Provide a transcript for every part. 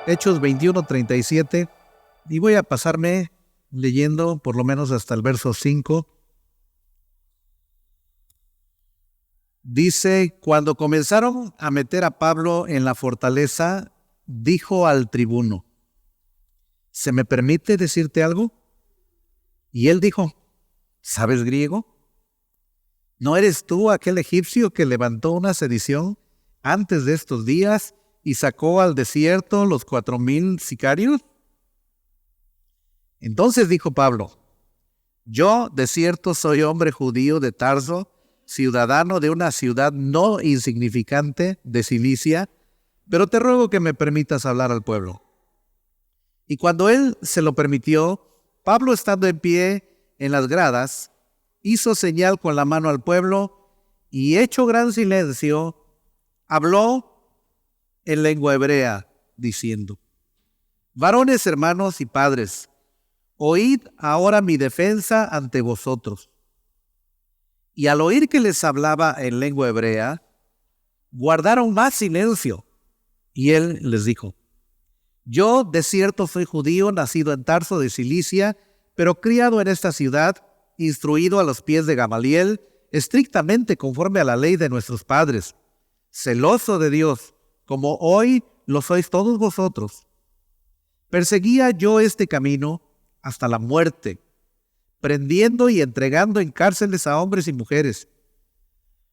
Hechos 21:37, y voy a pasarme leyendo por lo menos hasta el verso 5. Dice: cuando comenzaron a meter a Pablo en la fortaleza, dijo al tribuno: ¿se me permite decirte algo? Y él dijo: ¿sabes griego? ¿No eres tú aquel egipcio que levantó una sedición antes de estos días y sacó al desierto los 4,000 sicarios? Entonces dijo Pablo: yo de cierto soy hombre judío de Tarso, ciudadano de una ciudad no insignificante de Cilicia, pero te ruego que me permitas hablar al pueblo. Y cuando él se lo permitió, Pablo, estando en pie en las gradas, hizo señal con la mano al pueblo y, hecho gran silencio, habló en lengua hebrea, diciendo: varones, hermanos y padres, oíd ahora mi defensa ante vosotros. Y al oír que les hablaba en lengua hebrea, guardaron más silencio. Y él les dijo: yo de cierto soy judío, nacido en Tarso de Cilicia, pero criado en esta ciudad, instruido a los pies de Gamaliel, estrictamente conforme a la ley de nuestros padres, celoso de Dios, como hoy lo sois todos vosotros. Perseguía yo este camino hasta la muerte, prendiendo y entregando en cárceles a hombres y mujeres.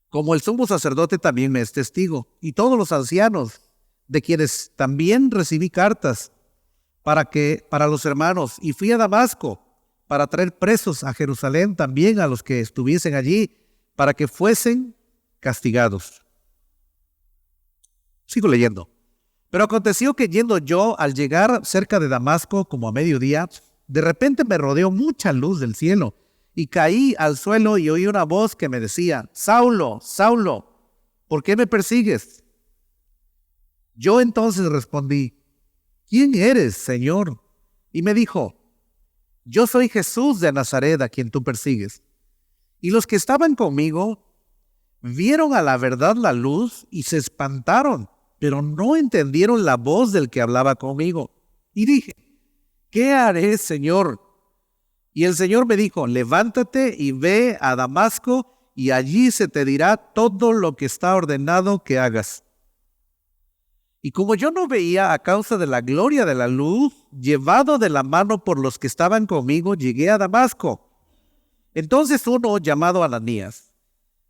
Como el sumo sacerdote también me es testigo, y todos los ancianos, de quienes también recibí cartas para los hermanos, y fui a Damasco para traer presos a Jerusalén también a los que estuviesen allí, para que fuesen castigados. Sigo leyendo. Pero aconteció que yendo yo, al llegar cerca de Damasco, como a mediodía, de repente me rodeó mucha luz del cielo, y caí al suelo y oí una voz que me decía: Saulo, Saulo, ¿por qué me persigues? Yo entonces respondí: ¿quién eres, Señor? Y me dijo: yo soy Jesús de Nazaret, a quien tú persigues. Y los que estaban conmigo vieron a la verdad la luz y se espantaron, pero no entendieron la voz del que hablaba conmigo. Y dije: ¿qué haré, Señor? Y el Señor me dijo: levántate y ve a Damasco, y allí se te dirá todo lo que está ordenado que hagas. Y como yo no veía a causa de la gloria de la luz, llevado de la mano por los que estaban conmigo, llegué a Damasco. Entonces uno, llamado Ananías,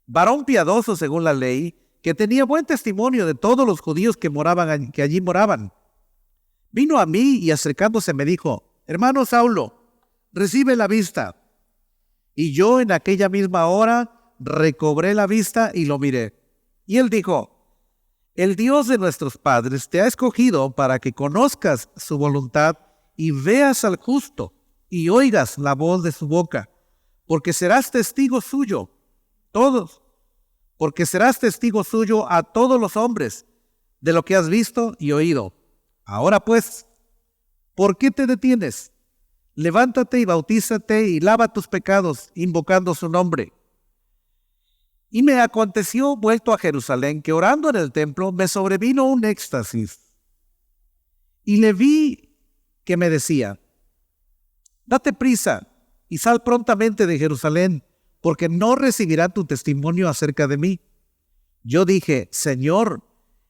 varón piadoso según la ley, que tenía buen testimonio de todos los judíos que allí moraban, vino a mí y acercándose me dijo: hermano Saulo, recibe la vista. Y yo en aquella misma hora recobré la vista y lo miré. Y él dijo: el Dios de nuestros padres te ha escogido para que conozcas su voluntad y veas al justo y oigas la voz de su boca, porque serás testigo suyo, porque serás testigo suyo a todos los hombres de lo que has visto y oído. Ahora pues, ¿por qué te detienes? Levántate y bautízate y lava tus pecados, invocando su nombre. Y me aconteció, vuelto a Jerusalén, que orando en el templo me sobrevino un éxtasis. Y le vi que me decía: date prisa y sal prontamente de Jerusalén, porque no recibirán tu testimonio acerca de mí. Yo dije: Señor,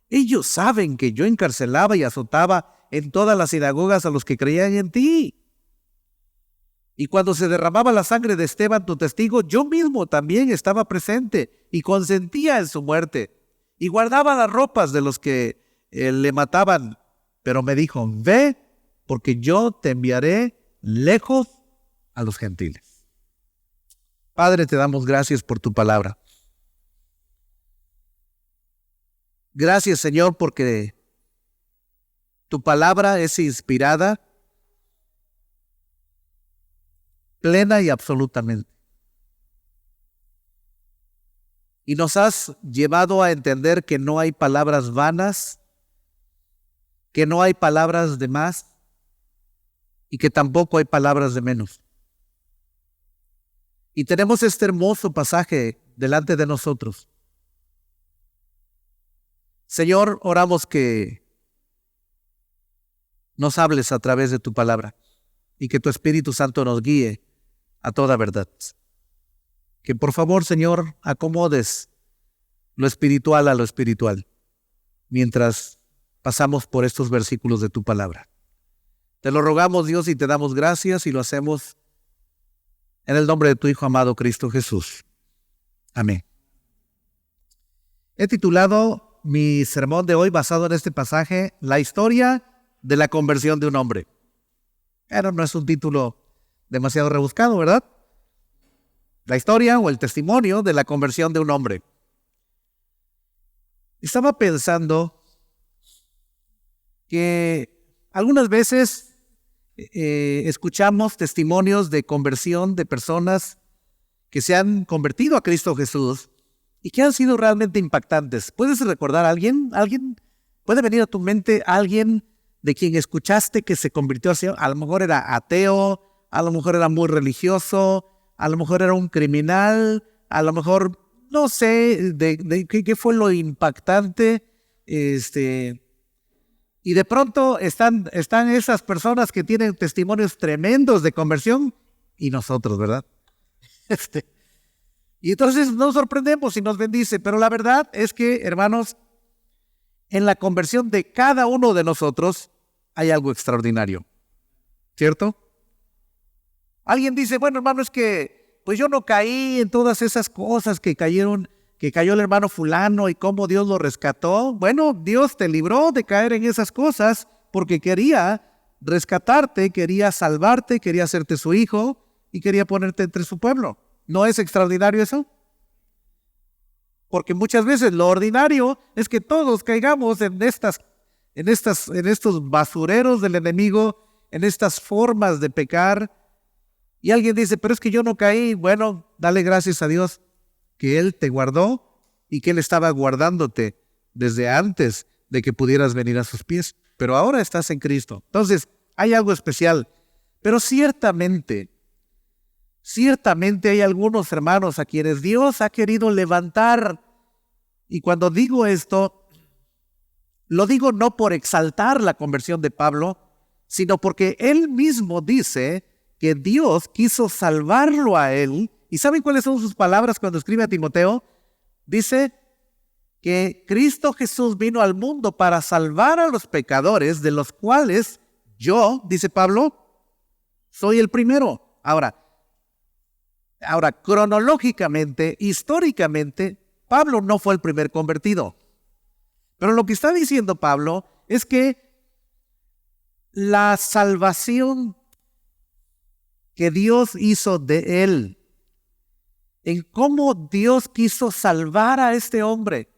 ellos saben que yo encarcelaba y azotaba en todas las sinagogas a los que creían en ti. Y cuando se derramaba la sangre de Esteban, tu testigo, yo mismo también estaba presente y consentía en su muerte. Y guardaba las ropas de los que le mataban. Pero me dijo: ve, porque yo te enviaré lejos a los gentiles. Padre, te damos gracias por tu palabra. Gracias, Señor, porque tu palabra es inspirada plena y absolutamente. Y nos has llevado a entender que no hay palabras vanas, que no hay palabras de más y que tampoco hay palabras de menos. Y tenemos este hermoso pasaje delante de nosotros. Señor, oramos que nos hables a través de tu palabra y que tu Espíritu Santo nos guíe a toda verdad. Que por favor, Señor, acomodes lo espiritual a lo espiritual mientras pasamos por estos versículos de tu palabra. Te lo rogamos, Dios, y te damos gracias y lo hacemos en el nombre de tu Hijo amado Cristo Jesús. Amén. He titulado mi sermón de hoy basado en este pasaje, La historia de la conversión de un hombre. Pero no es un título demasiado rebuscado, ¿verdad? La historia o el testimonio de la conversión de un hombre. Estaba pensando que algunas veces escuchamos testimonios de conversión de personas que se han convertido a Cristo Jesús y que han sido realmente impactantes. ¿Puedes recordar a alguien? ¿Alguien? ¿Puede venir a tu mente alguien de quien escuchaste que se convirtió así? A lo mejor era ateo, a lo mejor era muy religioso, a lo mejor era un criminal, a lo mejor, no sé, qué fue lo impactante. Y de pronto están esas personas que tienen testimonios tremendos de conversión y nosotros, ¿verdad? Y entonces nos sorprendemos y nos bendice, pero la verdad es que, hermanos, en la conversión de cada uno de nosotros hay algo extraordinario, ¿cierto? Alguien dice, bueno, hermano, es que pues yo no caí en todas esas cosas que cayó el hermano fulano y cómo Dios lo rescató. Bueno, Dios te libró de caer en esas cosas porque quería rescatarte, quería salvarte, quería hacerte su hijo y quería ponerte entre su pueblo. ¿No es extraordinario eso? Porque muchas veces lo ordinario es que todos caigamos en estos basureros del enemigo, en estas formas de pecar. Y alguien dice, pero es que yo no caí. Bueno, dale gracias a Dios que Él te guardó y que Él estaba guardándote desde antes de que pudieras venir a sus pies. Pero ahora estás en Cristo. Entonces, hay algo especial. Pero ciertamente hay algunos hermanos a quienes Dios ha querido levantar. Y cuando digo esto, lo digo no por exaltar la conversión de Pablo, sino porque él mismo dice que Dios quiso salvarlo a él. ¿Y saben cuáles son sus palabras cuando escribe a Timoteo? Dice que Cristo Jesús vino al mundo para salvar a los pecadores, de los cuales yo, dice Pablo, soy el primero. Ahora, cronológicamente, históricamente, Pablo no fue el primer convertido. Pero lo que está diciendo Pablo es que la salvación que Dios hizo de él, en cómo Dios quiso salvar a este hombre,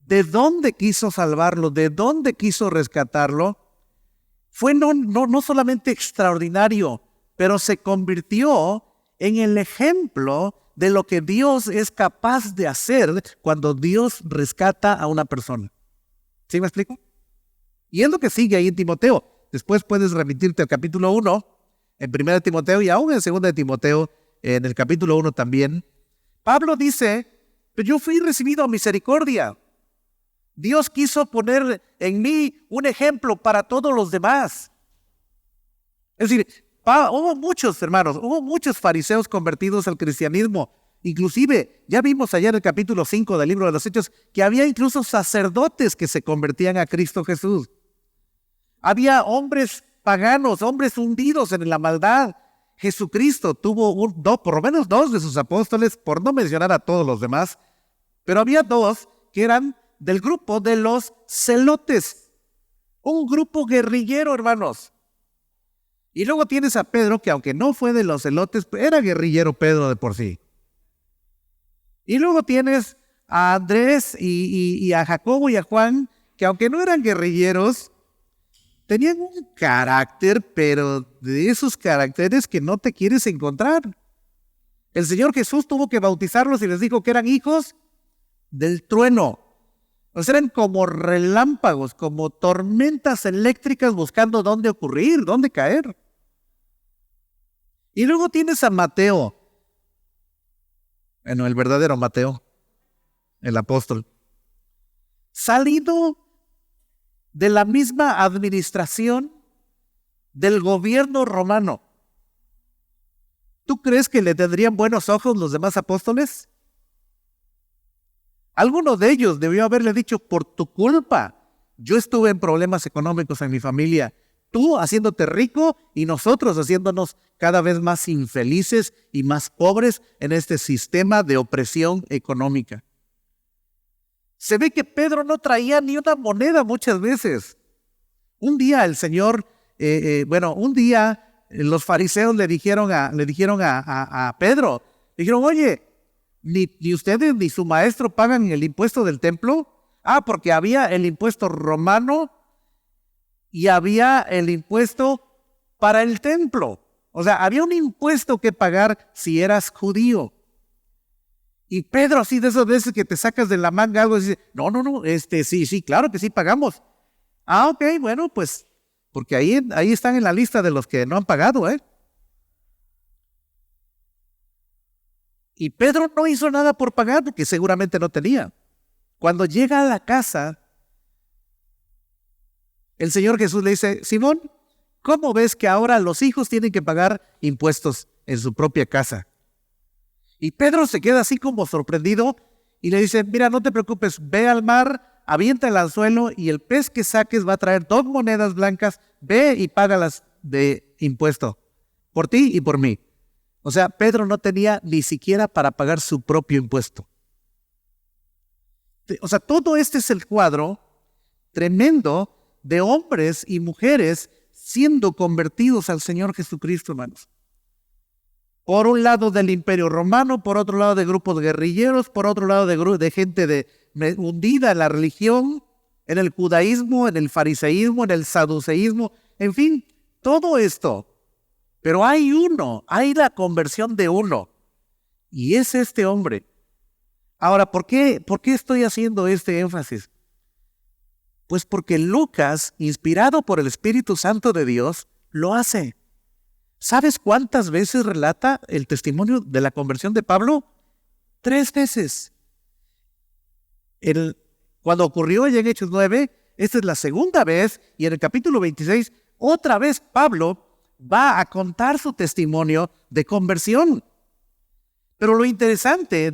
de dónde quiso salvarlo, de dónde quiso rescatarlo, fue no solamente extraordinario, pero se convirtió en el ejemplo de lo que Dios es capaz de hacer cuando Dios rescata a una persona. ¿Sí me explico? Y es lo que sigue ahí en Timoteo. Después puedes remitirte al capítulo 1, en 1 Timoteo y aún en 2 Timoteo, en el capítulo 1 también. Pablo dice, pero yo fui recibido a misericordia. Dios quiso poner en mí un ejemplo para todos los demás. Es decir, hubo muchos hermanos, hubo muchos fariseos convertidos al cristianismo. Inclusive, ya vimos allá en el capítulo 5 del libro de los Hechos, que había incluso sacerdotes que se convertían a Cristo Jesús. Había hombres paganos, hombres hundidos en la maldad. Jesucristo tuvo por lo menos 2 de sus apóstoles, por no mencionar a todos los demás, pero había 2 que eran del grupo de los celotes, un grupo guerrillero, hermanos. Y luego tienes a Pedro, que aunque no fue de los celotes, era guerrillero Pedro de por sí. Y luego tienes a Andrés y a Jacobo y a Juan, que aunque no eran guerrilleros, tenían un carácter, pero de esos caracteres que no te quieres encontrar. El Señor Jesús tuvo que bautizarlos y les dijo que eran hijos del trueno. O sea, eran como relámpagos, como tormentas eléctricas buscando dónde ocurrir, dónde caer. Y luego tienes a Mateo. Bueno, el verdadero Mateo, el apóstol. Salido de la misma administración del gobierno romano. ¿Tú crees que le tendrían buenos ojos los demás apóstoles? Alguno de ellos debió haberle dicho: por tu culpa, yo estuve en problemas económicos en mi familia, tú haciéndote rico y nosotros haciéndonos cada vez más infelices y más pobres en este sistema de opresión económica. Se ve que Pedro no traía ni una moneda muchas veces. Un día el Señor, los fariseos le dijeron a Pedro, le dijeron: oye, ni ustedes ni su maestro pagan el impuesto del templo. Porque había el impuesto romano y había el impuesto para el templo. O sea, había un impuesto que pagar si eras judío. Y Pedro, así de esas veces que te sacas de la manga algo, dice: no, sí, claro que sí pagamos. Ok, bueno, pues, porque ahí están en la lista de los que no han pagado, ¿eh? Y Pedro no hizo nada por pagar porque seguramente no tenía. Cuando llega a la casa, el Señor Jesús le dice: Simón, ¿cómo ves que ahora los hijos tienen que pagar impuestos en su propia casa? Y Pedro se queda así como sorprendido y le dice: mira, no te preocupes, ve al mar, avienta el anzuelo y el pez que saques va a traer 2 monedas blancas, ve y págalas de impuesto, por ti y por mí. O sea, Pedro no tenía ni siquiera para pagar su propio impuesto. O sea, todo este es el cuadro tremendo de hombres y mujeres siendo convertidos al Señor Jesucristo, hermanos. Por un lado del Imperio Romano, por otro lado de grupos guerrilleros, por otro lado de gente hundida en la religión, en el judaísmo, en el fariseísmo, en el saduceísmo, en fin, todo esto. Pero hay la conversión de uno, y es este hombre. Ahora, ¿por qué estoy haciendo este énfasis? Pues porque Lucas, inspirado por el Espíritu Santo de Dios, lo hace. ¿Sabes cuántas veces relata el testimonio de la conversión de Pablo? 3 veces. Cuando ocurrió allá en Hechos 9, esta es la segunda vez, y en el capítulo 26, otra vez Pablo va a contar su testimonio de conversión. Pero lo interesante,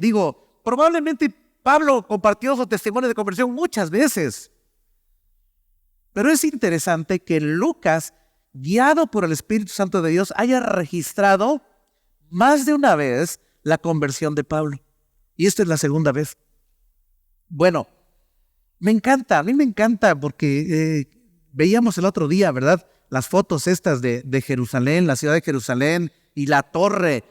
probablemente Pablo compartió su testimonio de conversión muchas veces. Pero es interesante que Lucas, guiado por el Espíritu Santo de Dios, haya registrado más de una vez la conversión de Pablo. Y esta es la segunda vez. Bueno, a mí me encanta porque veíamos el otro día, ¿verdad? Las fotos estas de Jerusalén, la ciudad de Jerusalén, y la torre,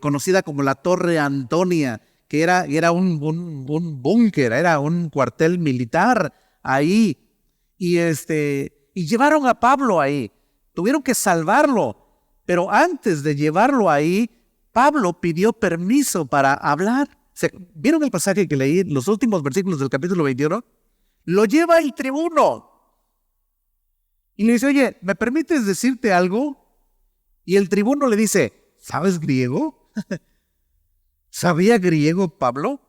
conocida como la Torre Antonia, que era un búnker, era un cuartel militar ahí. Y llevaron a Pablo ahí. Tuvieron que salvarlo. Pero antes de llevarlo ahí, Pablo pidió permiso para hablar. ¿Vieron el pasaje que leí, los últimos versículos del capítulo 21? Lo lleva el tribuno. Y le dice: oye, ¿me permites decirte algo? Y el tribuno le dice: ¿sabes griego? ¿Sabía griego Pablo?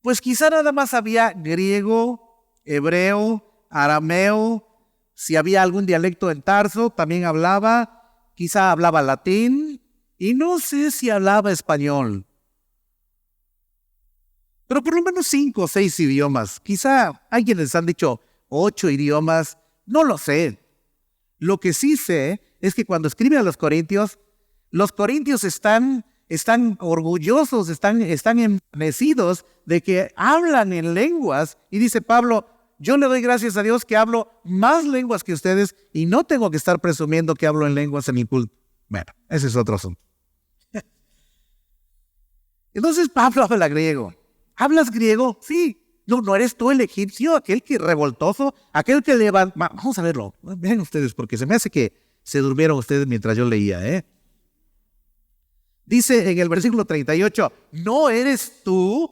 Pues quizá nada más sabía griego, hebreo, arameo. Si había algún dialecto en Tarso, también hablaba. Quizá hablaba latín. Y no sé si hablaba español. Pero por lo menos 5 o 6 idiomas. Quizá hay quienes han dicho 8 idiomas. No lo sé. Lo que sí sé es que cuando escribe a los corintios están orgullosos, están envanecidos de que hablan en lenguas. Y dice Pablo: yo le doy gracias a Dios que hablo más lenguas que ustedes y no tengo que estar presumiendo que hablo en lenguas en mi culto. Bueno, ese es otro asunto. Entonces Pablo habla griego. ¿Hablas griego? Sí. ¿No eres tú el egipcio, aquel que revoltoso, aquel que levanta? Vamos a verlo. Vean ustedes, porque se me hace que se durmieron ustedes mientras yo leía, Dice en el versículo 38, ¿no eres tú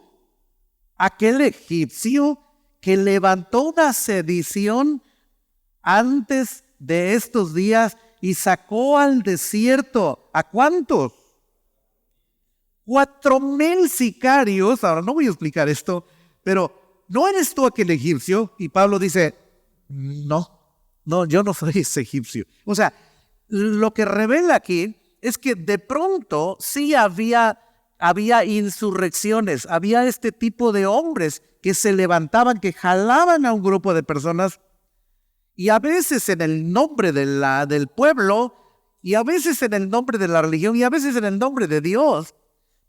aquel egipcio que levantó una sedición antes de estos días y sacó al desierto? ¿A cuántos? 4,000 sicarios. Ahora no voy a explicar esto, pero ¿no eres tú aquel egipcio? Y Pablo dice: no. no, yo no soy ese egipcio. O sea, lo que revela aquí es que de pronto sí había insurrecciones, había este tipo de hombres que se levantaban, que jalaban a un grupo de personas, y a veces en el nombre del pueblo, y a veces en el nombre de la religión, y a veces en el nombre de Dios.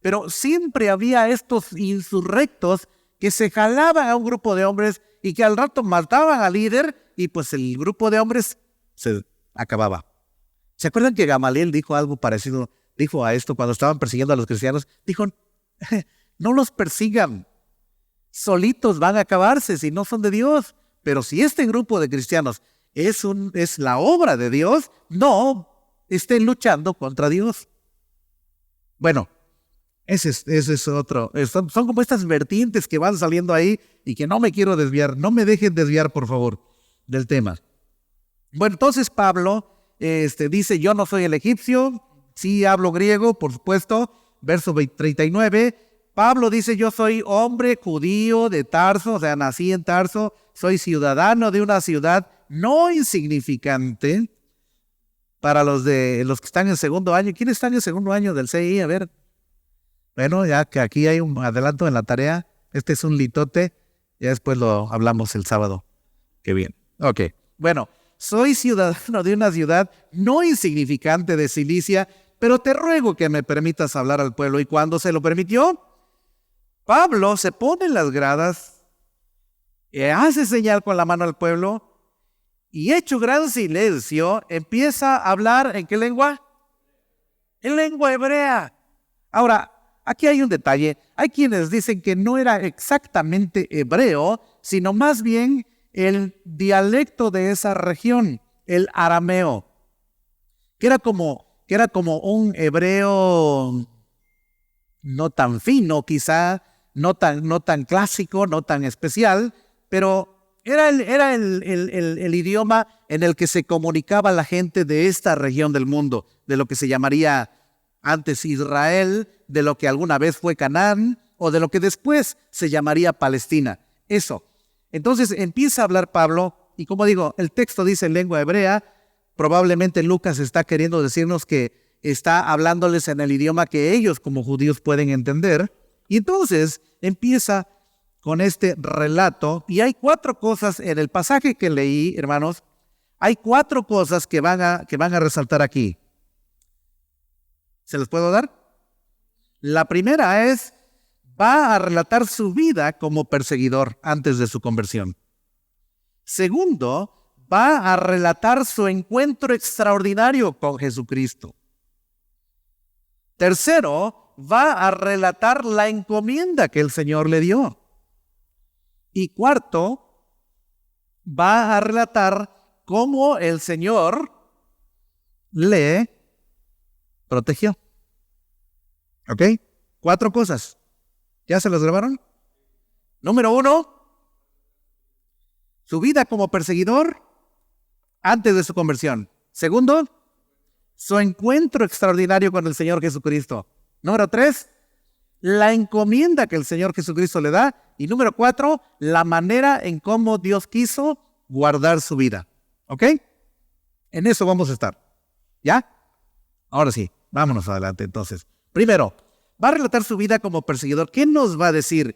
Pero siempre había estos insurrectos que se jalaban a un grupo de hombres y que al rato mataban al líder, y pues el grupo de hombres se acababa. ¿Se acuerdan que Gamaliel dijo algo parecido? Dijo a esto cuando estaban persiguiendo a los cristianos. Dijo, no los persigan, solitos van a acabarse si no son de Dios. Pero si este grupo de cristianos es la obra de Dios, no estén luchando contra Dios. Bueno, ese es otro. Son como estas vertientes que van saliendo ahí y que no me quiero desviar. No me dejen desviar, por favor, del tema. Bueno, entonces Pablo dice, yo no soy el egipcio, sí hablo griego, por supuesto. Verso 39, Pablo dice, yo soy hombre judío de Tarso, o sea, nací en Tarso, soy ciudadano de una ciudad no insignificante. Para los que están en segundo año, ¿quiénes están en segundo año del CI? A ver. Bueno, ya que aquí hay un adelanto en la tarea, este es un litote, ya después lo hablamos el sábado. Qué bien. Ok, bueno, soy ciudadano de una ciudad no insignificante de Cilicia, pero te ruego que me permitas hablar al pueblo. Y cuando se lo permitió, Pablo se pone en las gradas, hace señal con la mano al pueblo, y hecho gran silencio, empieza a hablar, ¿en qué lengua? En lengua hebrea. Ahora, aquí hay un detalle. Hay quienes dicen que no era exactamente hebreo, sino más bien el dialecto de esa región, el arameo, que era como un hebreo no tan fino, quizá, no tan clásico, no tan especial, pero era el idioma en el que se comunicaba la gente de esta región del mundo, de lo que se llamaría antes Israel, de lo que alguna vez fue Canaán, o de lo que después se llamaría Palestina. Eso. Entonces empieza a hablar Pablo, y como digo, el texto dice en lengua hebrea. Probablemente Lucas está queriendo decirnos que está hablándoles en el idioma que ellos como judíos pueden entender. Y entonces empieza con este relato, y hay 4 cosas en el pasaje que leí, hermanos. Hay 4 cosas que van a resaltar aquí. ¿Se los puedo dar? La primera es, va a relatar su vida como perseguidor antes de su conversión. Segundo, va a relatar su encuentro extraordinario con Jesucristo. Tercero, va a relatar la encomienda que el Señor le dio. Y cuarto, va a relatar cómo el Señor le protegió. ¿Ok? 4 cosas. ¿Ya se las grabaron? Número 1, su vida como perseguidor antes de su conversión. Segundo, su encuentro extraordinario con el Señor Jesucristo. Número 3, la encomienda que el Señor Jesucristo le da. Y número 4, la manera en cómo Dios quiso guardar su vida. ¿Ok? En eso vamos a estar. ¿Ya? Ahora sí, vámonos adelante entonces. Primero, va a relatar su vida como perseguidor. ¿Qué nos va a decir?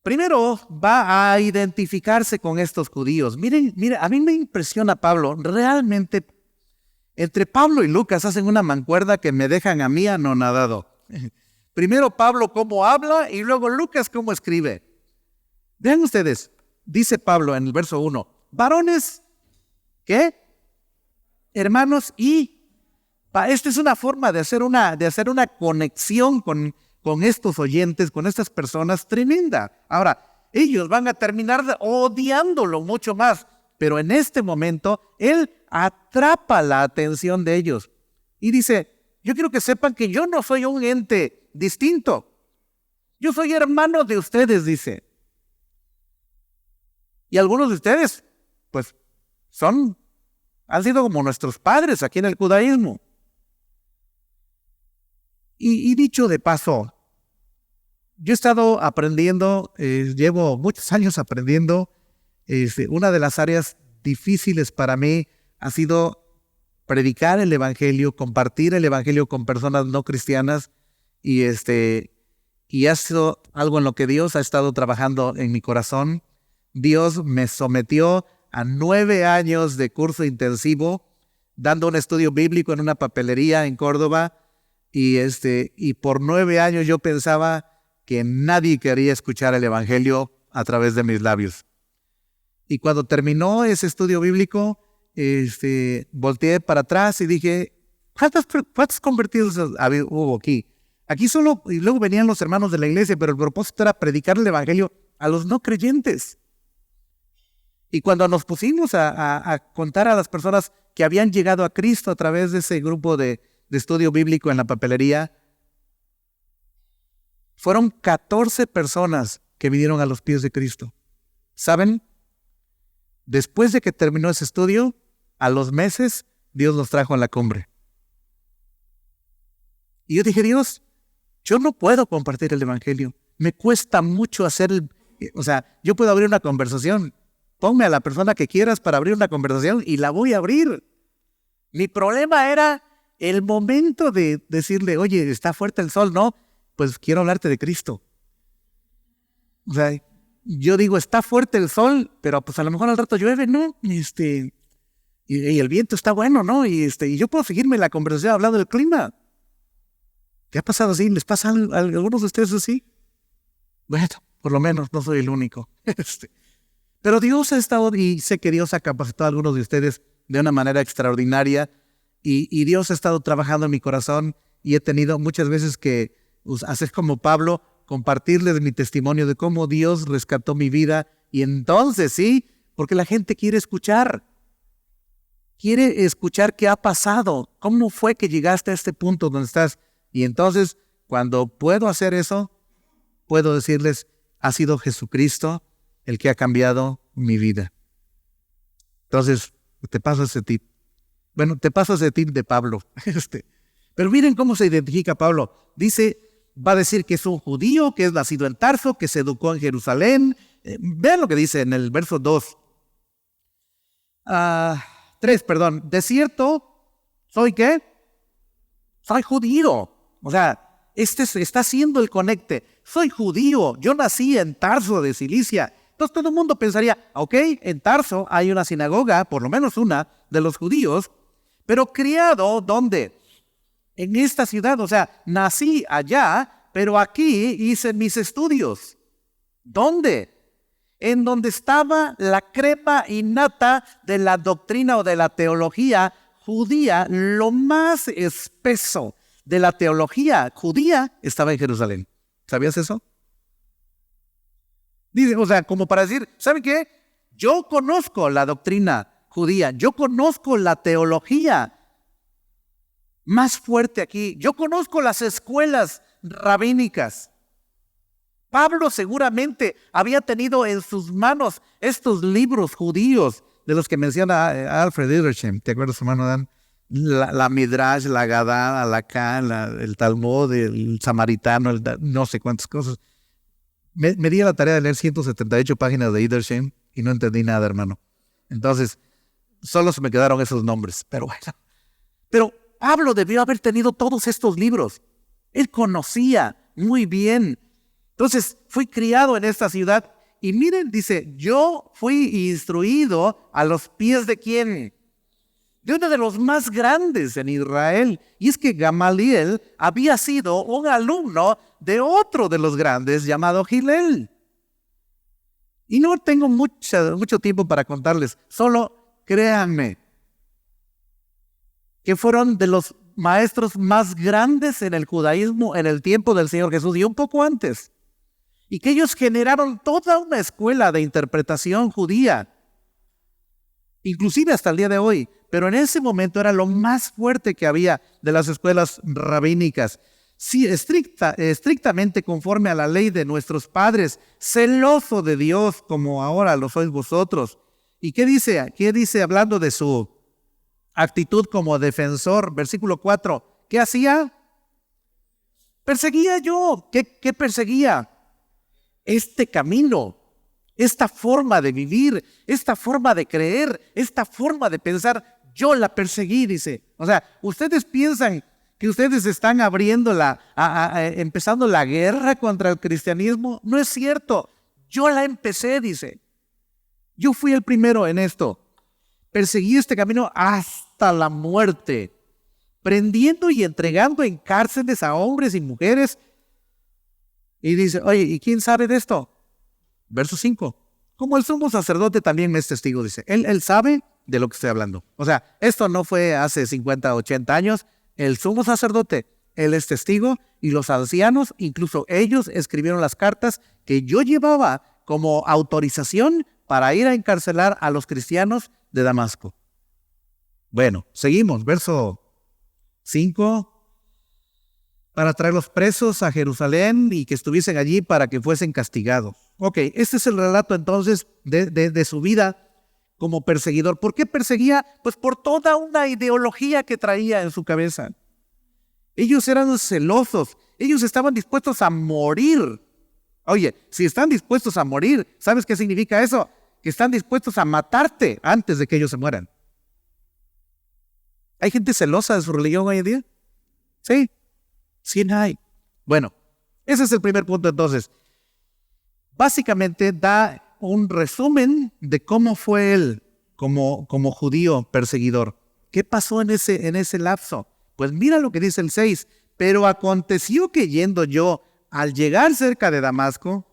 Primero, va a identificarse con estos judíos. Miren, a mí me impresiona Pablo. Realmente, entre Pablo y Lucas hacen una mancuerna que me dejan a mí anonadado. Primero Pablo cómo habla y luego Lucas cómo escribe. Vean ustedes, dice Pablo en el verso 1, varones, ¿qué? Hermanos, y esta es una forma de hacer una conexión con estos oyentes, con estas personas tremenda. Ahora, ellos van a terminar odiándolo mucho más, pero en este momento él atrapa la atención de ellos y dice, yo quiero que sepan que yo no soy un ente distinto. Yo soy hermano de ustedes, dice. Y algunos de ustedes, pues, han sido como nuestros padres aquí en el judaísmo. Y dicho de paso, yo he estado aprendiendo, llevo muchos años aprendiendo, una de las áreas difíciles para mí ha sido predicar el evangelio, compartir el evangelio con personas no cristianas y ha sido algo en lo que Dios ha estado trabajando en mi corazón. Dios me sometió a 9 años de curso intensivo, dando un estudio bíblico en una papelería en Córdoba, y por 9 años yo pensaba que nadie quería escuchar el evangelio a través de mis labios. Y cuando terminó ese estudio bíblico, volteé para atrás y dije, ¿cuántos convertidos hubo aquí? Aquí solo, y luego venían los hermanos de la iglesia, pero el propósito era predicar el evangelio a los no creyentes. Y cuando nos pusimos a contar a las personas que habían llegado a Cristo a través de ese grupo de estudio bíblico en la papelería, fueron 14 personas que vinieron a los pies de Cristo. ¿Saben? Después de que terminó ese estudio, a los meses, Dios los trajo a la cumbre. Y yo dije, Dios, yo no puedo compartir el evangelio. Me cuesta mucho yo puedo abrir una conversación. Ponme a la persona que quieras para abrir una conversación y la voy a abrir. Mi problema era el momento de decirle, oye, está fuerte el sol, ¿no? Pues quiero hablarte de Cristo. O sea, yo digo, está fuerte el sol, pero pues a lo mejor al rato llueve, ¿no? Y el viento está bueno, ¿no? Y yo puedo seguirme la conversación hablando del clima. ¿Te ha pasado así? ¿Les pasa a algunos de ustedes así? Bueno, por lo menos no soy el único. Pero Dios ha estado, y sé que Dios ha capacitado a algunos de ustedes de una manera extraordinaria, y Dios ha estado trabajando en mi corazón, y he tenido muchas veces que hacer como Pablo, compartirles mi testimonio de cómo Dios rescató mi vida, y entonces sí, porque la gente quiere escuchar qué ha pasado, cómo fue que llegaste a este punto donde estás, y entonces cuando puedo hacer eso, puedo decirles, ha sido Jesucristo el que ha cambiado mi vida. Entonces, te paso ese tip. Bueno, te paso ese tip de Pablo. Pero miren cómo se identifica Pablo. Va a decir que es un judío, que es nacido en Tarso, que se educó en Jerusalén. Vean lo que dice en el verso 2. 3, perdón. De cierto, ¿soy qué? Soy judío. O sea, está haciendo el conecte. Soy judío. Yo nací en Tarso de Cilicia. Entonces todo el mundo pensaría, ok, en Tarso hay una sinagoga, por lo menos una, de los judíos, pero criado, ¿dónde? En esta ciudad, o sea, nací allá, pero aquí hice mis estudios. ¿Dónde? En donde estaba la crema innata de la doctrina o de la teología judía, lo más espeso de la teología judía estaba en Jerusalén. ¿Sabías eso? Dice, o sea, como para decir, ¿saben qué? Yo conozco la doctrina judía, yo conozco la teología más fuerte aquí, yo conozco las escuelas rabínicas. Pablo seguramente había tenido en sus manos estos libros judíos de los que menciona Alfred Edersheim. ¿Te acuerdas, hermano Dan? La Midrash, la Gadá, la Khan, el Talmud, el Samaritano, no sé cuántas cosas. Me di a la tarea de leer 178 páginas de Edersheim y no entendí nada, hermano. Entonces, solo se me quedaron esos nombres. Pero bueno. Pero Pablo debió haber tenido todos estos libros. Él conocía muy bien. Entonces, fui criado en esta ciudad. Y miren, dice, yo fui instruido a los pies de ¿quién? De uno de los más grandes en Israel. Y es que Gamaliel había sido un alumno de otro de los grandes llamado Hillel. Y no tengo mucho tiempo para contarles, solo créanme que fueron de los maestros más grandes en el judaísmo en el tiempo del Señor Jesús y un poco antes. Y que ellos generaron toda una escuela de interpretación judía, inclusive hasta el día de hoy. Pero en ese momento era lo más fuerte que había de las escuelas rabínicas. Sí, estrictamente conforme a la ley de nuestros padres, celoso de Dios como ahora lo sois vosotros. ¿Y qué dice? ¿Qué dice hablando de su actitud como defensor? Versículo 4. ¿Qué hacía? Perseguía yo. ¿Qué perseguía? Este camino. Esta forma de vivir, esta forma de creer, esta forma de pensar, yo la perseguí, dice. O sea, ustedes piensan que ustedes están empezando la guerra contra el cristianismo. No es cierto. Yo la empecé, dice. Yo fui el primero en esto. Perseguí este camino hasta la muerte, prendiendo y entregando en cárceles a hombres y mujeres. Y dice, oye, ¿y quién sabe de esto? Verso 5. Como el sumo sacerdote también me es testigo, dice. Él sabe de lo que estoy hablando. O sea, esto no fue hace 50, 80 años. El sumo sacerdote, él es testigo, y los ancianos, incluso ellos escribieron las cartas que yo llevaba como autorización para ir a encarcelar a los cristianos de Damasco. Bueno, seguimos. Verso 5. Para traerlos presos a Jerusalén y que estuviesen allí para que fuesen castigados. Ok, este es el relato entonces de su vida como perseguidor. ¿Por qué perseguía? Pues por toda una ideología que traía en su cabeza. Ellos eran celosos, ellos estaban dispuestos a morir. Oye, si están dispuestos a morir, ¿sabes qué significa eso? Que están dispuestos a matarte antes de que ellos se mueran. ¿Hay gente celosa de su religión hoy en día? Sí. Sí hay. Bueno, ese es el primer punto entonces. Básicamente da un resumen de cómo fue él como judío perseguidor. ¿Qué pasó en ese lapso? Pues mira lo que dice el 6. Pero aconteció que yendo yo al llegar cerca de Damasco,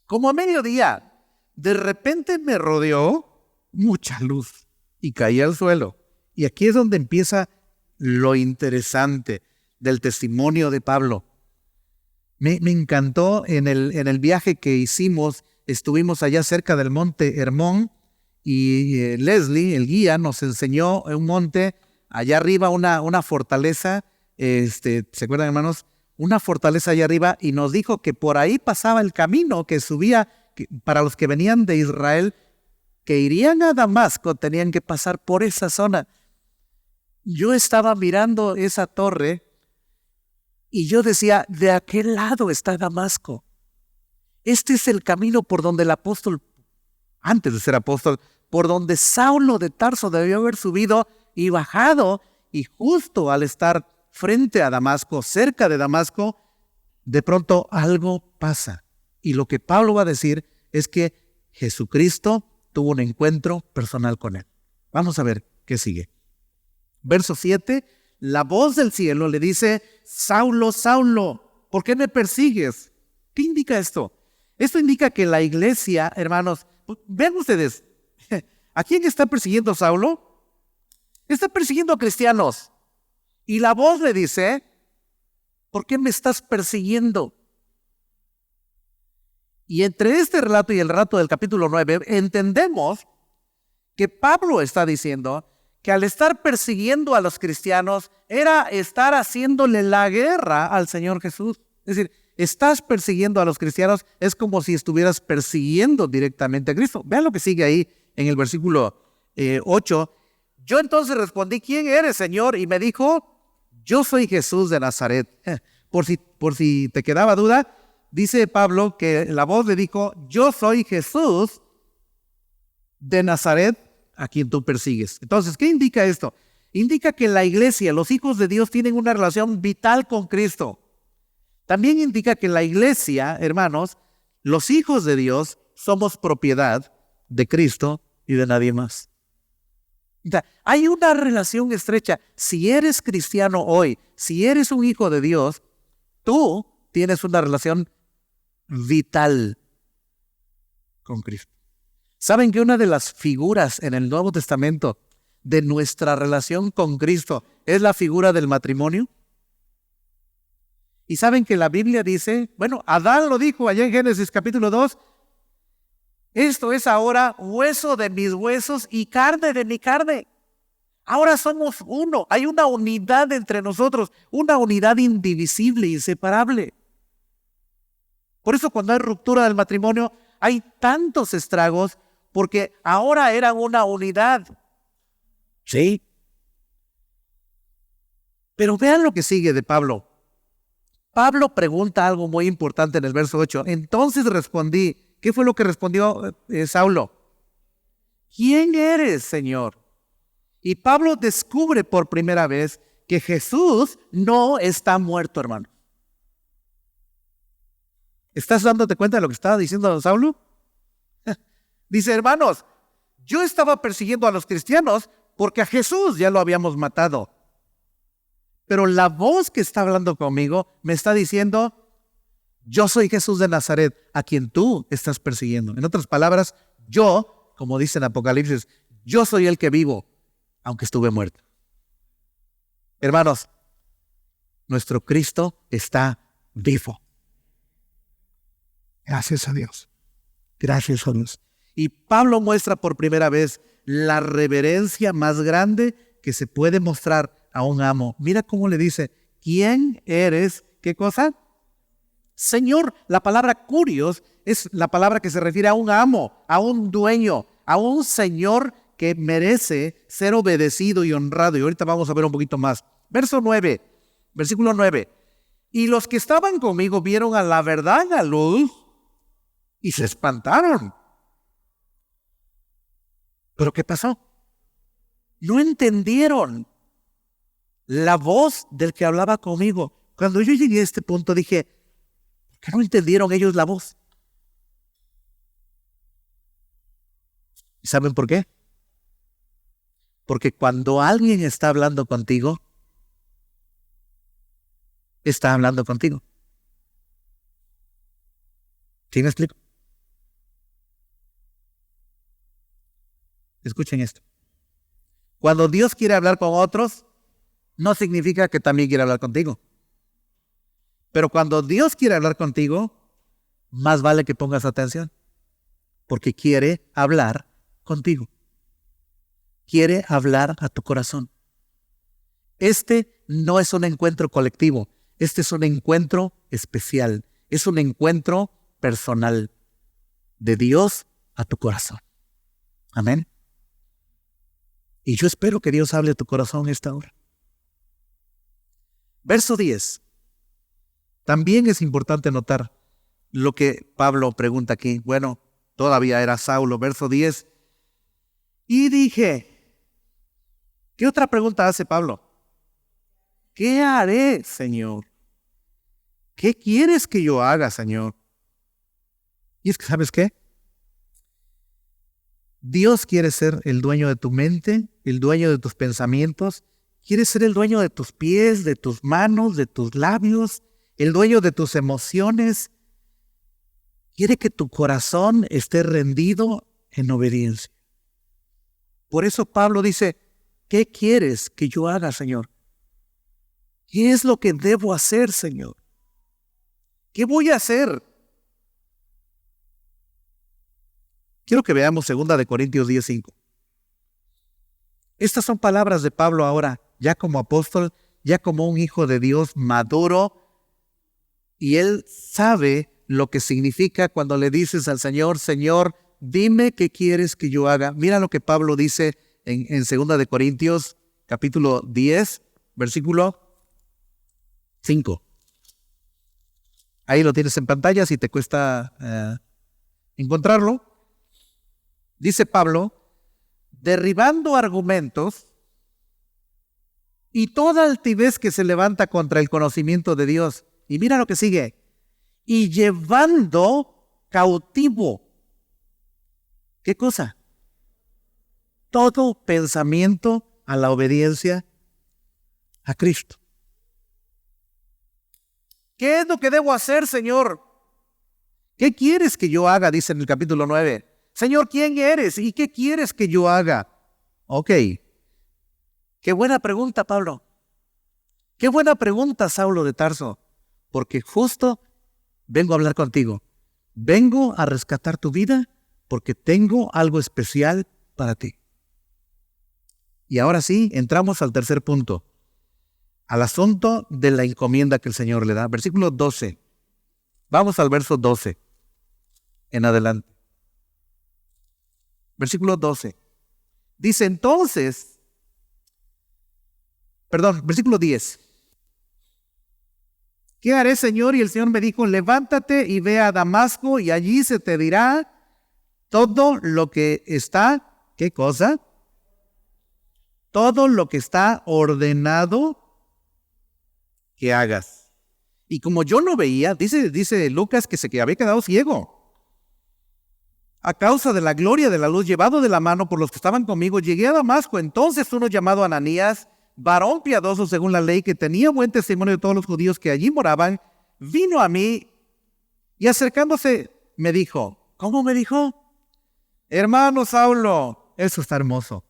como a mediodía, de repente me rodeó mucha luz y caí al suelo. Y aquí es donde empieza lo interesante del testimonio de Pablo. Me encantó en el viaje que hicimos, estuvimos allá cerca del monte Hermón y Leslie, el guía, nos enseñó un monte, allá arriba una fortaleza, ¿se acuerdan, hermanos? Una fortaleza allá arriba, y nos dijo que por ahí pasaba el camino que subía, para los que venían de Israel, que irían a Damasco, tenían que pasar por esa zona. Yo estaba mirando esa torre y yo decía, de aquel lado está Damasco. Este es el camino por donde el apóstol, antes de ser apóstol, por donde Saulo de Tarso debió haber subido y bajado, y justo al estar frente a Damasco, cerca de Damasco, de pronto algo pasa. Y lo que Pablo va a decir es que Jesucristo tuvo un encuentro personal con él. Vamos a ver qué sigue. Verso 7. La voz del cielo le dice, Saulo, Saulo, ¿por qué me persigues? ¿Qué indica esto? Esto indica que la iglesia, hermanos, vean ustedes, ¿a quién está persiguiendo Saulo? Está persiguiendo a cristianos. Y la voz le dice, ¿por qué me estás persiguiendo? Y entre este relato y el relato del capítulo 9, entendemos que Pablo está diciendo que al estar persiguiendo a los cristianos era estar haciéndole la guerra al Señor Jesús. Es decir, estás persiguiendo a los cristianos, es como si estuvieras persiguiendo directamente a Cristo. Vean lo que sigue ahí en el versículo 8. Yo entonces respondí, ¿quién eres, Señor? Y me dijo, yo soy Jesús de Nazaret. Por si te quedaba duda, dice Pablo que la voz le dijo, yo soy Jesús de Nazaret, a quien tú persigues. Entonces, ¿qué indica esto? Indica que la iglesia, los hijos de Dios, tienen una relación vital con Cristo. También indica que la iglesia, hermanos, los hijos de Dios, somos propiedad de Cristo y de nadie más. O sea, hay una relación estrecha. Si eres cristiano hoy, si eres un hijo de Dios, tú tienes una relación vital con Cristo. ¿Saben que una de las figuras en el Nuevo Testamento de nuestra relación con Cristo es la figura del matrimonio? Y saben que la Biblia dice, bueno, Adán lo dijo allá en Génesis capítulo 2, esto es ahora hueso de mis huesos y carne de mi carne. Ahora somos uno, hay una unidad entre nosotros, una unidad indivisible, inseparable. Por eso cuando hay ruptura del matrimonio hay tantos estragos, porque ahora eran una unidad. Sí. Pero vean lo que sigue de Pablo. Pablo pregunta algo muy importante en el verso 8. Entonces respondí, ¿Qué fue lo que respondió Saulo? ¿Quién eres, Señor? Y Pablo descubre por primera vez que Jesús no está muerto, hermano. ¿Estás dándote cuenta de lo que estaba diciendo Saulo? Dice, hermanos, yo estaba persiguiendo a los cristianos porque a Jesús ya lo habíamos matado. Pero la voz que está hablando conmigo me está diciendo, yo soy Jesús de Nazaret, a quien tú estás persiguiendo. En otras palabras, yo, como dice en Apocalipsis, yo soy el que vivo, aunque estuve muerto. Hermanos, nuestro Cristo está vivo. Gracias a Dios. Gracias a Dios. Y Pablo muestra por primera vez la reverencia más grande que se puede mostrar a un amo. Mira cómo le dice, ¿quién eres? ¿Qué cosa? Señor. La palabra curios es la palabra que se refiere a un amo, a un dueño, a un señor que merece ser obedecido y honrado. Y ahorita vamos a ver un poquito más. Versículo 9. Y los que estaban conmigo vieron a la verdad a luz y se espantaron. ¿Pero qué pasó? No entendieron la voz del que hablaba conmigo. Cuando yo llegué a este punto dije, ¿por qué no entendieron ellos la voz? ¿Y saben por qué? Porque cuando alguien está hablando contigo, está hablando contigo. ¿Sí me explico? Escuchen esto. Cuando Dios quiere hablar con otros, no significa que también quiere hablar contigo. Pero cuando Dios quiere hablar contigo, más vale que pongas atención, porque quiere hablar contigo. Quiere hablar a tu corazón. Este no es un encuentro colectivo, este es un encuentro especial, es un encuentro personal de Dios a tu corazón. Amén. Y yo espero que Dios hable a tu corazón esta hora. Verso 10. También es importante notar lo que Pablo pregunta aquí. Bueno, todavía era Saulo. Verso 10. Y dije, ¿qué otra pregunta hace Pablo? ¿Qué haré, Señor? ¿Qué quieres que yo haga, Señor? Y es que, ¿sabes qué? Dios quiere ser el dueño de tu mente, el dueño de tus pensamientos, quiere ser el dueño de tus pies, de tus manos, de tus labios, el dueño de tus emociones. Quiere que tu corazón esté rendido en obediencia. Por eso Pablo dice, ¿qué quieres que yo haga, Señor? ¿Qué es lo que debo hacer, Señor? ¿Qué voy a hacer? Quiero que veamos 2 Corintios 10:5. Estas son palabras de Pablo ahora, ya como apóstol, ya como un hijo de Dios maduro, y él sabe lo que significa cuando le dices al Señor, Señor, dime qué quieres que yo haga. Mira lo que Pablo dice en 2 Corintios, capítulo 10, versículo 5. Ahí lo tienes en pantalla si te cuesta encontrarlo. Dice Pablo, derribando argumentos y toda altivez que se levanta contra el conocimiento de Dios. Y mira lo que sigue. Y llevando cautivo. ¿Qué cosa? Todo pensamiento a la obediencia a Cristo. ¿Qué es lo que debo hacer, Señor? ¿Qué quieres que yo haga? Dice en el capítulo 9. Señor, ¿quién eres? ¿Y qué quieres que yo haga? Ok. Qué buena pregunta, Pablo. Qué buena pregunta, Saulo de Tarso. Porque justo vengo a hablar contigo. Vengo a rescatar tu vida porque tengo algo especial para ti. Y ahora sí, entramos al tercer punto. Al asunto de la encomienda que el Señor le da. Versículo 12. Vamos al verso 12 en adelante. Versículo 12. Dice entonces, versículo 10. ¿Qué haré, Señor? Y el Señor me dijo, levántate y ve a Damasco y allí se te dirá todo lo que está, ¿qué cosa? Todo lo que está ordenado que hagas. Y como yo no veía, dice Lucas que se había quedado ciego. A causa de la gloria de la luz, llevado de la mano por los que estaban conmigo, llegué a Damasco. Entonces uno llamado Ananías, varón piadoso según la ley, que tenía buen testimonio de todos los judíos que allí moraban, vino a mí y acercándose me dijo, ¿cómo me dijo? Hermano Saulo, eso está hermoso.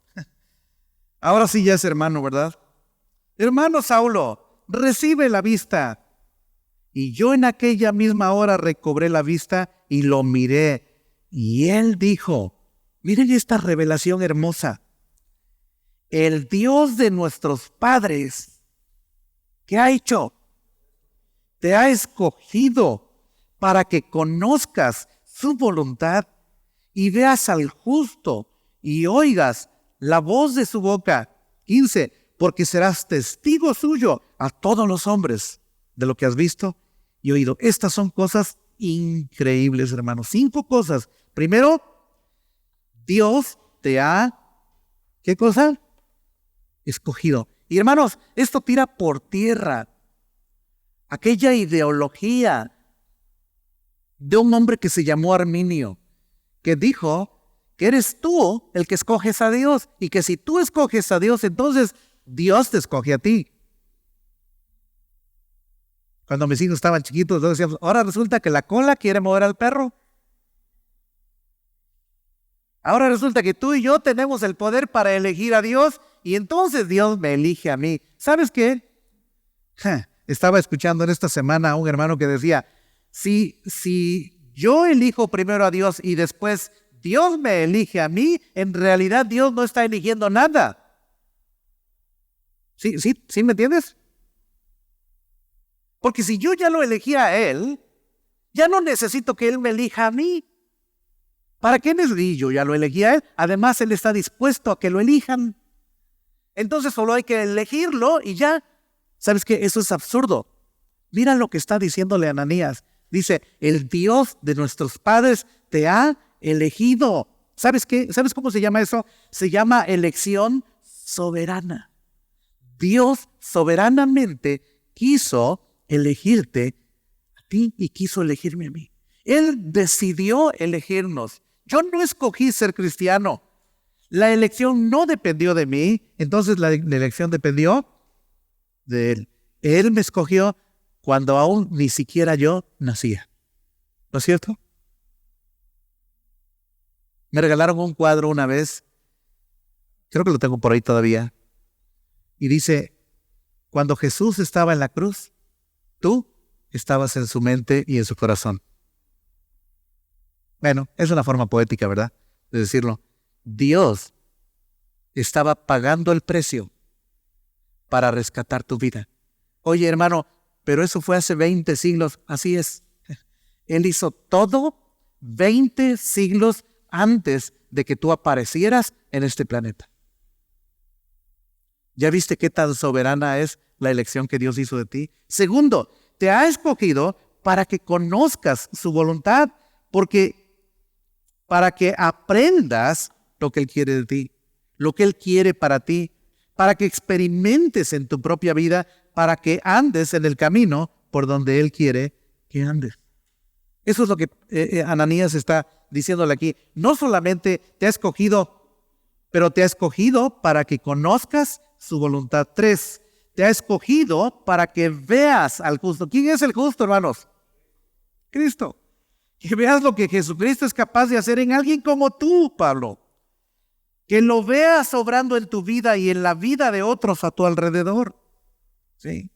Ahora sí ya es hermano, ¿verdad? Hermano Saulo, recibe la vista. Y yo en aquella misma hora recobré la vista y lo miré. Y él dijo, miren esta revelación hermosa. El Dios de nuestros padres, ¿qué ha hecho? Te ha escogido para que conozcas su voluntad y veas al justo y oigas la voz de su boca. 15, porque serás testigo suyo a todos los hombres de lo que has visto y oído. Estas son cosas increíbles, hermanos. 5 cosas. Primero, Dios te ha, ¿qué cosa? Escogido. Y hermanos, esto tira por tierra aquella ideología de un hombre que se llamó Arminio, que dijo que eres tú el que escoges a Dios y que si tú escoges a Dios, entonces Dios te escoge a ti. Cuando mis hijos estaban chiquitos, todos decíamos, ahora resulta que la cola quiere mover al perro. Ahora resulta que tú y yo tenemos el poder para elegir a Dios y entonces Dios me elige a mí. ¿Sabes qué? Estaba escuchando en esta semana a un hermano que decía, si yo elijo primero a Dios y después Dios me elige a mí, en realidad Dios no está eligiendo nada. ¿Sí me entiendes? Porque si yo ya lo elegí a Él, ya no necesito que Él me elija a mí. ¿Para qué necesito? Yo ya lo elegí a Él. Además, Él está dispuesto a que lo elijan. Entonces solo hay que elegirlo y ya. ¿Sabes qué? Eso es absurdo. Mira lo que está diciéndole Ananías. Dice, el Dios de nuestros padres te ha elegido. ¿Sabes qué? ¿Sabes cómo se llama eso? Se llama elección soberana. Dios soberanamente quiso elegirte a ti y quiso elegirme a mí. Él decidió elegirnos. Yo no escogí ser cristiano. La elección no dependió de mí, entonces la elección dependió de Él. Él me escogió cuando aún ni siquiera yo nacía. ¿No es cierto? Me regalaron un cuadro una vez, creo que lo tengo por ahí todavía, y dice, cuando Jesús estaba en la cruz, tú estabas en su mente y en su corazón. Bueno, es una forma poética, ¿verdad? De decirlo. Dios estaba pagando el precio para rescatar tu vida. Oye, hermano, pero eso fue hace 20 siglos. Así es. Él hizo todo 20 siglos antes de que tú aparecieras en este planeta. ¿Ya viste qué tan soberana es la elección que Dios hizo de ti? Segundo, te ha escogido para que conozcas su voluntad, para que aprendas lo que Él quiere de ti, lo que Él quiere para ti, para que experimentes en tu propia vida, para que andes en el camino por donde Él quiere que andes. Eso es lo que Ananías está diciéndole aquí. No solamente te ha escogido, pero te ha escogido para que conozcas su voluntad. 3, te ha escogido para que veas al justo. ¿Quién es el justo, hermanos? Cristo. Que veas lo que Jesucristo es capaz de hacer en alguien como tú, Pablo. Que lo veas obrando en tu vida y en la vida de otros a tu alrededor. ¿Sí?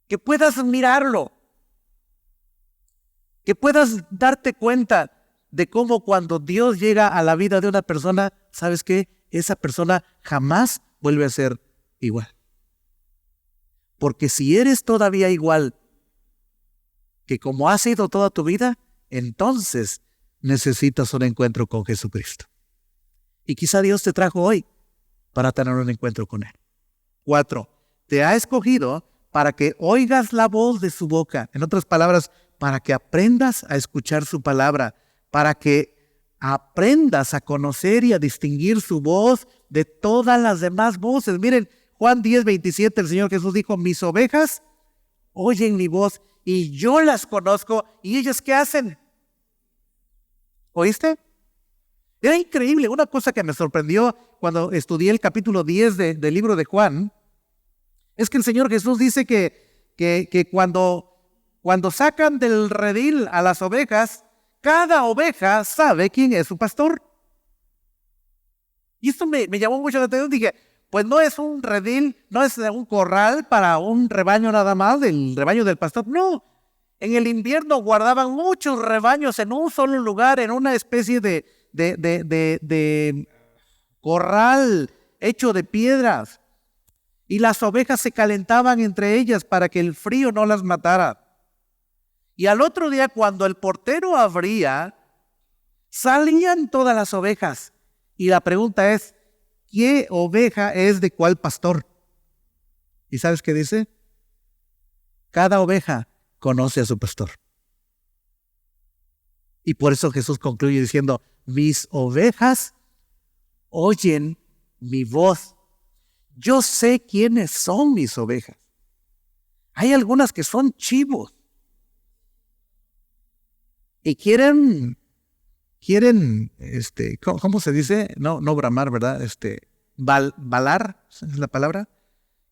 Que puedas mirarlo. Que puedas darte cuenta de cómo cuando Dios llega a la vida de una persona, ¿sabes qué? Esa persona jamás vuelve a ser igual. Porque si eres todavía igual que como has sido toda tu vida, entonces necesitas un encuentro con Jesucristo. Y quizá Dios te trajo hoy para tener un encuentro con Él. 4, te ha escogido para que oigas la voz de su boca. En otras palabras, para que aprendas a escuchar su palabra, para que aprendas a conocer y a distinguir su voz de todas las demás voces. Miren, Juan 10:27, el Señor Jesús dijo, mis ovejas oyen mi voz y yo las conozco. ¿Y ellas qué hacen? ¿Oíste? Era increíble. Una cosa que me sorprendió cuando estudié el capítulo 10 del libro de Juan, es que el Señor Jesús dice que cuando sacan del redil a las ovejas, cada oveja sabe quién es su pastor. Y esto me llamó mucho la atención. Dije, pues no es un redil, no es un corral para un rebaño nada más, del rebaño del pastor. No, en el invierno guardaban muchos rebaños en un solo lugar, en una especie de corral hecho de piedras. Y las ovejas se calentaban entre ellas para que el frío no las matara. Y al otro día, cuando el portero abría, salían todas las ovejas. Y la pregunta es, ¿qué oveja es de cuál pastor? ¿Y sabes qué dice? Cada oveja conoce a su pastor. Y por eso Jesús concluye diciendo, mis ovejas oyen mi voz. Yo sé quiénes son mis ovejas. Hay algunas que son chivos y quieren, ¿cómo se dice? No bramar, ¿verdad? Balar, ¿es la palabra?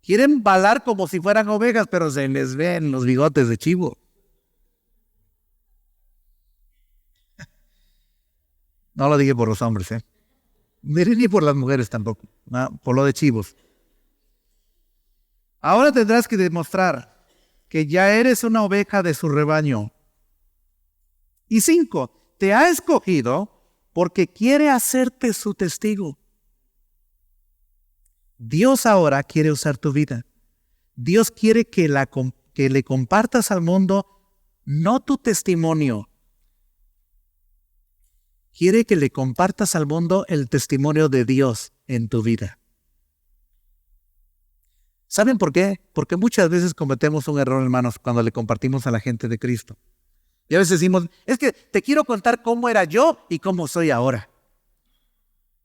Quieren balar como si fueran ovejas, pero se les ven los bigotes de chivo. No lo dije por los hombres, ni por las mujeres tampoco, no, por lo de chivos. Ahora tendrás que demostrar que ya eres una oveja de su rebaño. Y 5, te ha escogido porque quiere hacerte su testigo. Dios ahora quiere usar tu vida. Dios quiere que le compartas al mundo no tu testimonio. Quiere que le compartas al mundo el testimonio de Dios en tu vida. ¿Saben por qué? Porque muchas veces cometemos un error, hermanos, cuando le compartimos a la gente de Cristo. Y a veces decimos, es que te quiero contar cómo era yo y cómo soy ahora.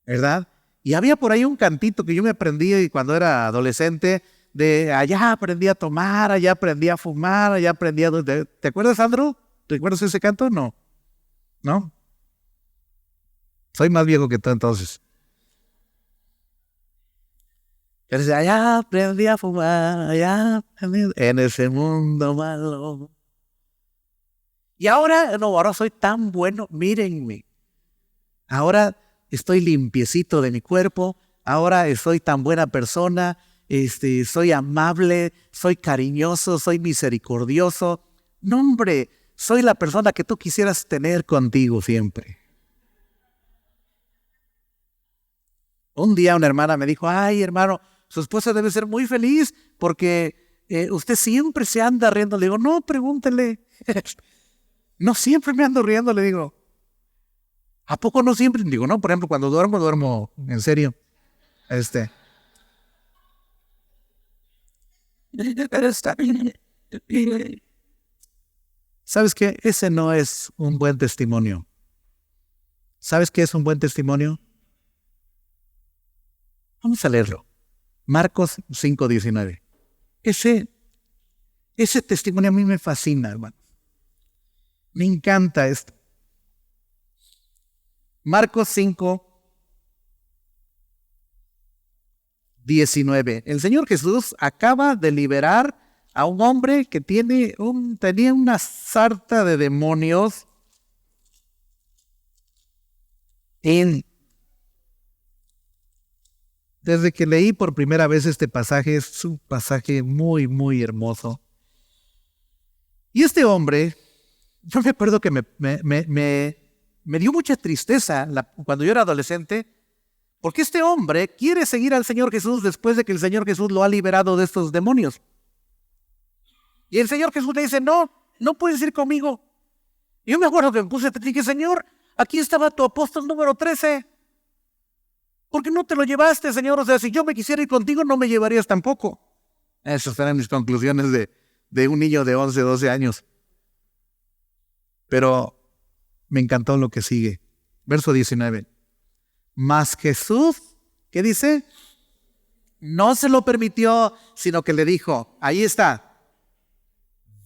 ¿Verdad? Y había por ahí un cantito que yo me aprendí cuando era adolescente, de allá aprendí a tomar, allá aprendí a fumar, allá aprendí a... ¿Te acuerdas, Andrew? ¿Te acuerdas ese canto? No. ¿No? Soy más viejo que tú entonces. Yo decía, allá aprendí a fumar, allá aprendí en ese mundo malo. Y ahora soy tan bueno, mírenme. Ahora estoy limpiecito de mi cuerpo, ahora soy tan buena persona, soy amable, soy cariñoso, soy misericordioso. No, hombre, soy la persona que tú quisieras tener contigo siempre. Un día una hermana me dijo, ay, hermano, su esposa debe ser muy feliz porque usted siempre se anda riendo. Le digo, no, pregúntele. No siempre me ando riendo, le digo. ¿A poco no siempre? Digo, no, por ejemplo, cuando duermo en serio. ¿Sabes qué? Ese no es un buen testimonio. ¿Sabes qué es un buen testimonio? Vamos a leerlo. Marcos 5:19. Ese testimonio a mí me fascina, hermano. Me encanta esto. Marcos 5:19. El Señor Jesús acaba de liberar a un hombre que tenía una sarta de demonios Desde que leí por primera vez este pasaje, es un pasaje muy, muy hermoso. Y este hombre, yo me acuerdo que me dio mucha tristeza cuando yo era adolescente, porque este hombre quiere seguir al Señor Jesús después de que el Señor Jesús lo ha liberado de estos demonios. Y el Señor Jesús le dice, no puedes ir conmigo. Y yo me acuerdo que me puse a dije, Señor, aquí estaba tu apóstol número 13. ¿Por qué no te lo llevaste, Señor? O sea, si yo me quisiera ir contigo, no me llevarías tampoco. Esas eran mis conclusiones de un niño de 11, 12 años. Pero me encantó lo que sigue. Verso 19. Mas Jesús, ¿qué dice? No se lo permitió, sino que le dijo, ahí está,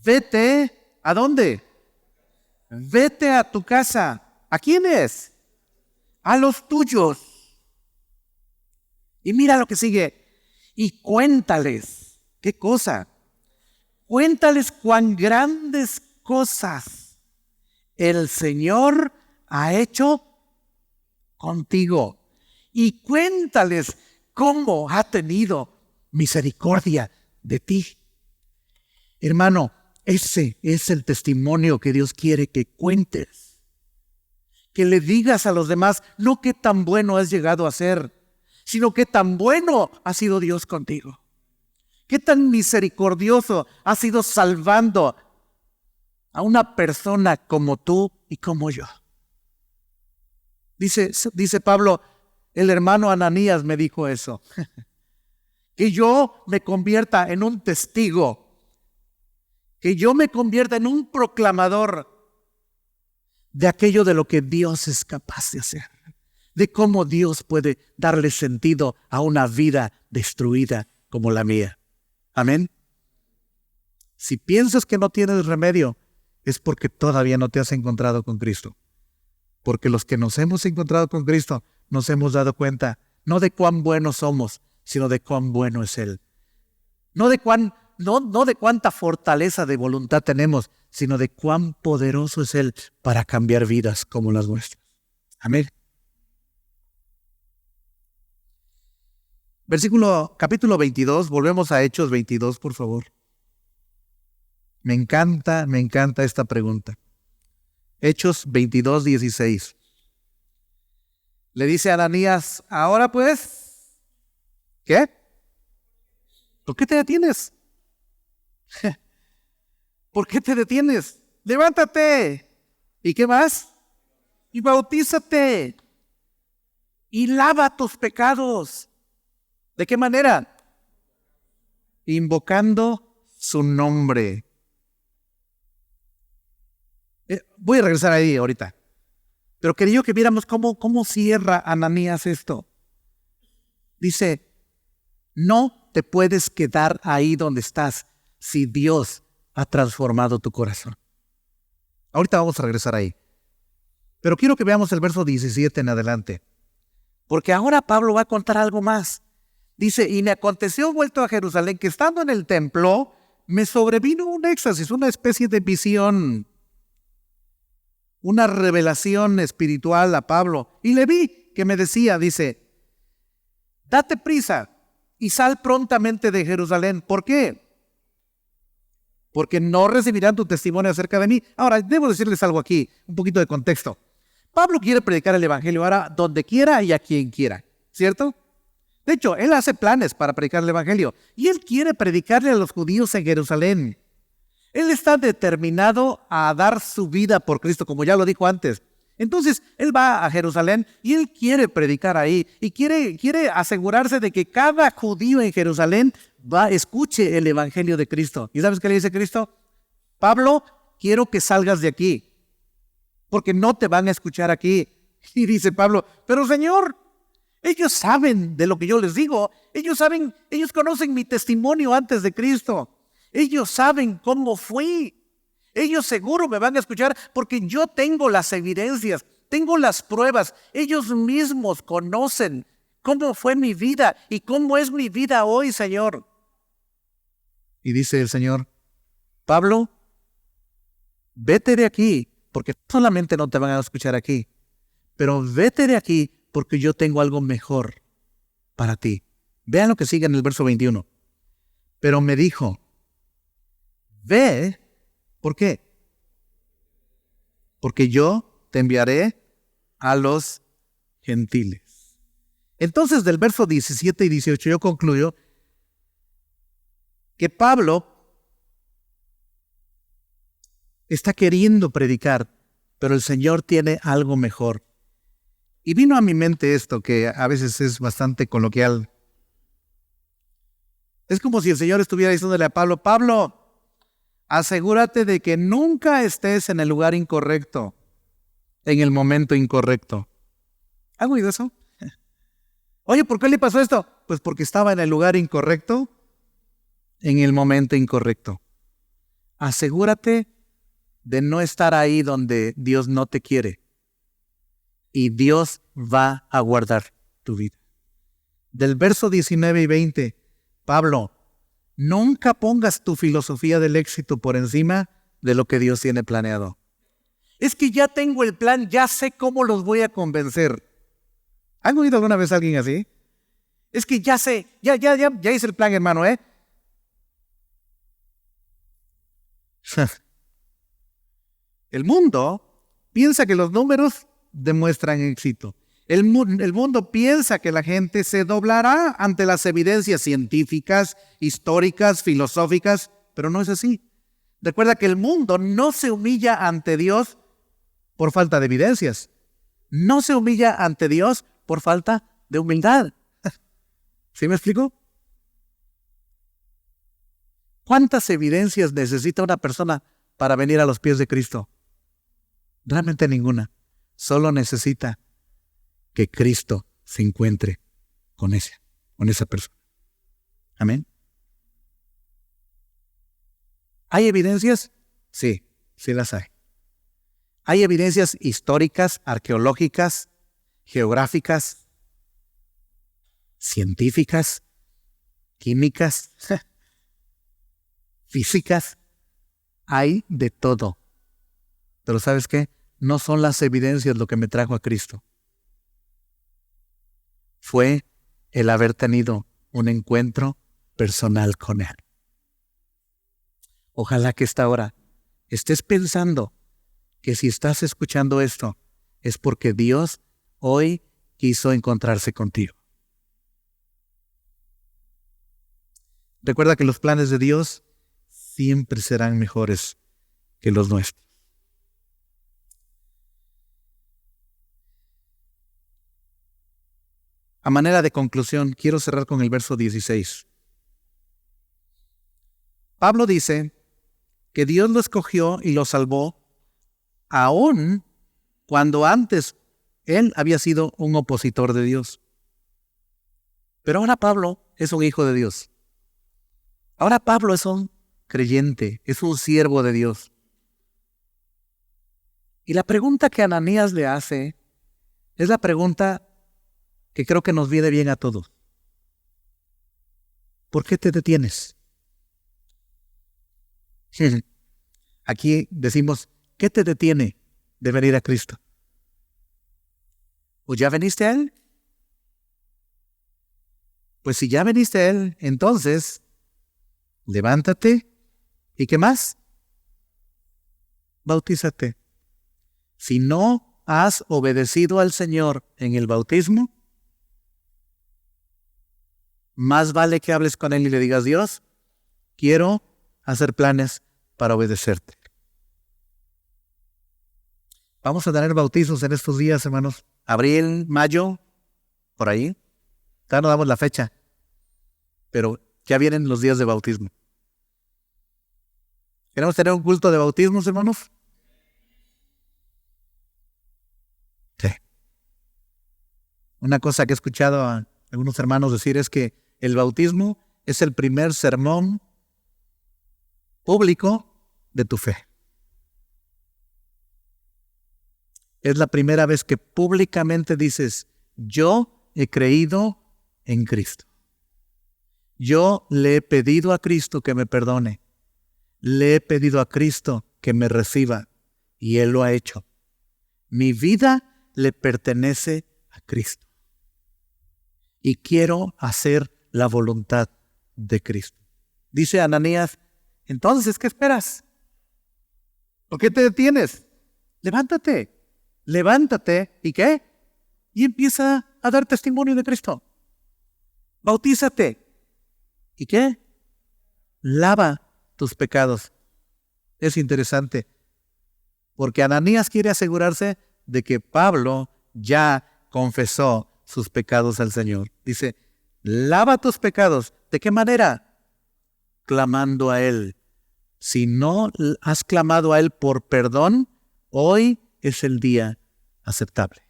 vete, ¿a dónde? Vete a tu casa. ¿A quiénes? A los tuyos. Y mira lo que sigue. Y cuéntales, ¿qué cosa? Cuéntales cuán grandes cosas el Señor ha hecho contigo. Y cuéntales cómo ha tenido misericordia de ti. Hermano, ese es el testimonio que Dios quiere que cuentes. Que le digas a los demás, no qué tan bueno has llegado a ser, sino qué tan bueno ha sido Dios contigo. Qué tan misericordioso ha sido salvando a una persona como tú y como yo. Dice Pablo, el hermano Ananías me dijo eso. Que yo me convierta en un testigo. Que yo me convierta en un proclamador de aquello de lo que Dios es capaz de hacer. De cómo Dios puede darle sentido a una vida destruida como la mía. Amén. Si piensas que no tienes remedio, es porque todavía no te has encontrado con Cristo. Porque los que nos hemos encontrado con Cristo, nos hemos dado cuenta, no de cuán buenos somos, sino de cuán bueno es Él. No de cuánta fortaleza de voluntad tenemos, sino de cuán poderoso es Él para cambiar vidas como las nuestras. Amén. Capítulo 22, volvemos a Hechos 22, por favor. Me encanta esta pregunta. Hechos 22, 16. Le dice a Ananías, ahora pues, ¿qué? ¿Por qué te detienes? ¿Por qué te detienes? Levántate. ¿Y qué más? Y bautízate. Y lava tus pecados. ¿De qué manera? Invocando su nombre. Voy a regresar ahí ahorita. Pero quería que viéramos cómo cierra Ananías esto. Dice, no te puedes quedar ahí donde estás si Dios ha transformado tu corazón. Ahorita vamos a regresar ahí. Pero quiero que veamos el verso 17 en adelante. Porque ahora Pablo va a contar algo más. Dice, y me aconteció vuelto a Jerusalén que estando en el templo, me sobrevino un éxtasis, una especie de visión, una revelación espiritual a Pablo. Y le vi que me decía, dice, date prisa y sal prontamente de Jerusalén. ¿Por qué? Porque no recibirán tu testimonio acerca de mí. Ahora, debo decirles algo aquí, un poquito de contexto. Pablo quiere predicar el evangelio ahora donde quiera y a quien quiera, ¿cierto? De hecho, él hace planes para predicar el evangelio y él quiere predicarle a los judíos en Jerusalén. Él está determinado a dar su vida por Cristo, como ya lo dijo antes. Entonces, él va a Jerusalén y él quiere predicar ahí y quiere asegurarse de que cada judío en Jerusalén escuche el evangelio de Cristo. ¿Y sabes qué le dice Cristo? Pablo, quiero que salgas de aquí, porque no te van a escuchar aquí. Y dice Pablo, pero Señor, ellos saben de lo que yo les digo. Ellos conocen mi testimonio antes de Cristo. Ellos saben cómo fui. Ellos seguro me van a escuchar porque yo tengo las evidencias, tengo las pruebas. Ellos mismos conocen cómo fue mi vida y cómo es mi vida hoy, Señor. Y dice el Señor, Pablo, vete de aquí, porque solamente no te van a escuchar aquí, pero vete de aquí porque yo tengo algo mejor para ti. Vean lo que sigue en el verso 21. Pero me dijo, ve, ¿por qué? Porque yo te enviaré a los gentiles. Entonces, del verso 17 y 18 yo concluyo que Pablo está queriendo predicar, pero el Señor tiene algo mejor. Y vino a mi mente esto, que a veces es bastante coloquial. Es como si el Señor estuviera diciéndole a Pablo, Pablo, asegúrate de que nunca estés en el lugar incorrecto, en el momento incorrecto. ¿Han oído eso? Oye, ¿por qué le pasó esto? Pues porque estaba en el lugar incorrecto, en el momento incorrecto. Asegúrate de no estar ahí donde Dios no te quiere. Y Dios va a guardar tu vida. Del verso 19 y 20, Pablo, nunca pongas tu filosofía del éxito por encima de lo que Dios tiene planeado. Es que ya tengo el plan, ya sé cómo los voy a convencer. ¿Han oído alguna vez a alguien así? Es que ya sé, ya hice el plan, hermano, ¿eh? El mundo piensa que los números demuestran éxito. El mundo piensa que la gente se doblará ante las evidencias científicas, históricas, filosóficas, pero no es así. Recuerda que el mundo no se humilla ante Dios por falta de evidencias. No se humilla ante Dios por falta de humildad. ¿Sí me explico? ¿Cuántas evidencias necesita una persona para venir a los pies de Cristo? Realmente ninguna. Solo necesita que Cristo se encuentre con esa persona. Amén. ¿Hay evidencias? Sí, sí las hay. Hay evidencias históricas, arqueológicas, geográficas, científicas, químicas, físicas. Hay de todo. Pero ¿sabes qué? No son las evidencias lo que me trajo a Cristo. Fue el haber tenido un encuentro personal con Él. Ojalá que esta hora estés pensando que si estás escuchando esto es porque Dios hoy quiso encontrarse contigo. Recuerda que los planes de Dios siempre serán mejores que los nuestros. A manera de conclusión, quiero cerrar con el verso 16. Pablo dice que Dios lo escogió y lo salvó aún cuando antes él había sido un opositor de Dios. Pero ahora Pablo es un hijo de Dios. Ahora Pablo es un creyente, es un siervo de Dios. Y la pregunta que Ananías le hace es la pregunta que creo que nos viene bien a todos. ¿Por qué te detienes? Aquí decimos, ¿qué te detiene de venir a Cristo? ¿O ya veniste a Él? Pues si ya veniste a Él, entonces, levántate. ¿Y qué más? Bautízate. Si no has obedecido al Señor en el bautismo, más vale que hables con Él y le digas, Dios, quiero hacer planes para obedecerte. Vamos a tener bautizos en estos días, hermanos. Abril, mayo, por ahí. Ya no damos la fecha, pero ya vienen los días de bautismo. ¿Queremos tener un culto de bautismos, hermanos? Sí. Una cosa que he escuchado a algunos hermanos decir es que el bautismo es el primer sermón público de tu fe. Es la primera vez que públicamente dices, yo he creído en Cristo. Yo le he pedido a Cristo que me perdone. Le he pedido a Cristo que me reciba y Él lo ha hecho. Mi vida le pertenece a Cristo. Y quiero hacer la voluntad de Cristo. Dice Ananías, entonces, ¿qué esperas? ¿Por qué te detienes? Levántate. Levántate. ¿Y qué? Y empieza a dar testimonio de Cristo. Bautízate. ¿Y qué? Lava tus pecados. Es interesante, porque Ananías quiere asegurarse de que Pablo ya confesó sus pecados al Señor. Dice, lava tus pecados. ¿De qué manera? clamando a Él. Si no has clamado a Él por perdón, hoy es el día aceptable.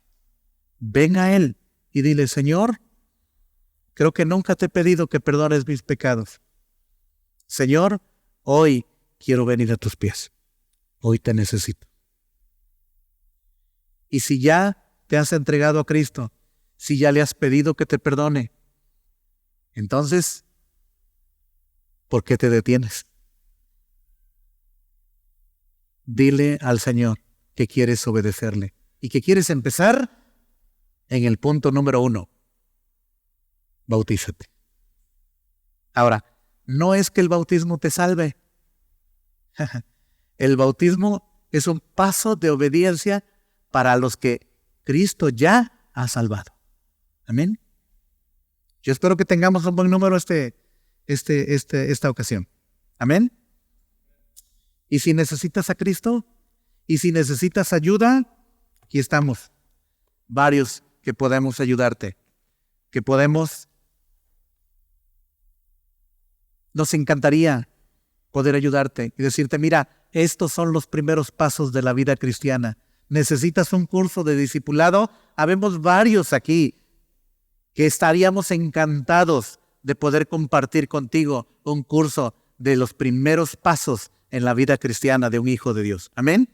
Ven a Él y dile: Señor, creo que nunca te he pedido que perdones mis pecados. Señor, hoy quiero venir a tus pies. Hoy te necesito. Y si ya te has entregado a Cristo, si ya le has pedido que te perdone, entonces, ¿por qué te detienes? Dile al Señor que quieres obedecerle y que quieres empezar en el punto número 1. Bautízate. Ahora, no es que el bautismo te salve. El bautismo es un paso de obediencia para los que Cristo ya ha salvado. Amén. Yo espero que tengamos un buen número esta ocasión. Amén. Y si necesitas a Cristo, y si necesitas ayuda, aquí estamos. Varios que podemos ayudarte, nos encantaría poder ayudarte y decirte: mira, estos son los primeros pasos de la vida cristiana. ¿Necesitas un curso de discipulado? Habemos varios aquí que estaríamos encantados de poder compartir contigo un curso de los primeros pasos en la vida cristiana de un hijo de Dios. Amén.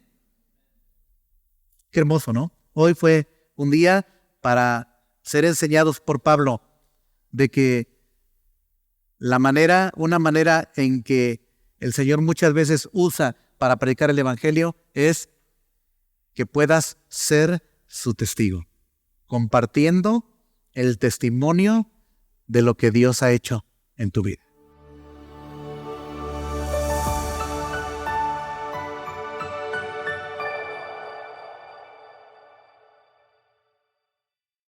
Qué hermoso, ¿no? Hoy fue un día para ser enseñados por Pablo de que una manera en que el Señor muchas veces usa para predicar el Evangelio es que puedas ser su testigo, compartiendo el testimonio de lo que Dios ha hecho en tu vida.